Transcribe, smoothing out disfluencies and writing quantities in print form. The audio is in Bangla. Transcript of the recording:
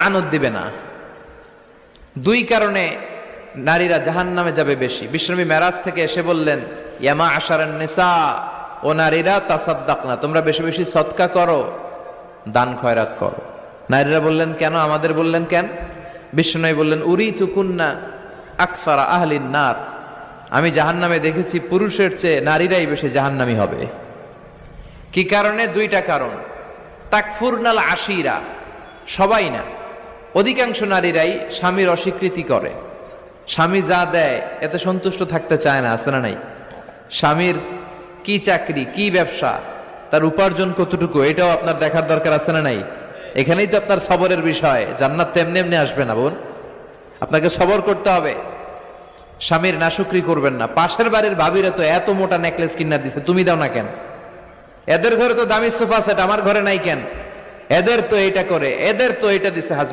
আনন্দ দিবে না। দুই কারণে নারীরা জাহান্নামে যাবে বেশি। বিশ্বনবী মেরাজ থেকে এসে বললেন, ইয়ামা আশারান নিসা, ও নারীরা তাসাদ্দাকনা, তোমরা বেশি বেশি সদকা করো, দান খয়রাত করো। নারীরা বললেন কেন? আমাদের বললেন কেন? বিশ্বনবী বললেন, উরিতু কুন্না আকসারা আহলিন নার, আমি জাহান্নামে দেখেছি পুরুষের চেয়ে নারীরাই বেশি জাহান্নামী হবে। কি কারণে? দুইটা কারণ। তাকফুরনাল আশিরা, সবাই না, অধিকাংশ নারীরাই স্বামীর অস্বীকৃতি করে। স্বামী যা দেয় এতে সন্তুষ্ট থাকতে চায় না, আছে না নাই? স্বামীর কি চাকরি, কি ব্যবসা, তার উপার্জন কতটুকু, এটাও আপনার দেখার দরকার, আছে না নাই? এখানেই তো আপনার সবরের বিষয়। জান্নাত তেমনি এমনি আসবে না বোন, আপনাকে সবর করতে হবে। স্বামীর নাশুকরি করবেন না। পাশের বাড়ির ভাবিরা তো এত মোটা নেকলেস কিনা দিছে, তুমি দাও না কেন? এদের ঘরে তো দামি সোফা সেট, আমার ঘরে নাই কেন? এদের তো এটা করে, এদের তো এটা দিছে হাজবেন্ড।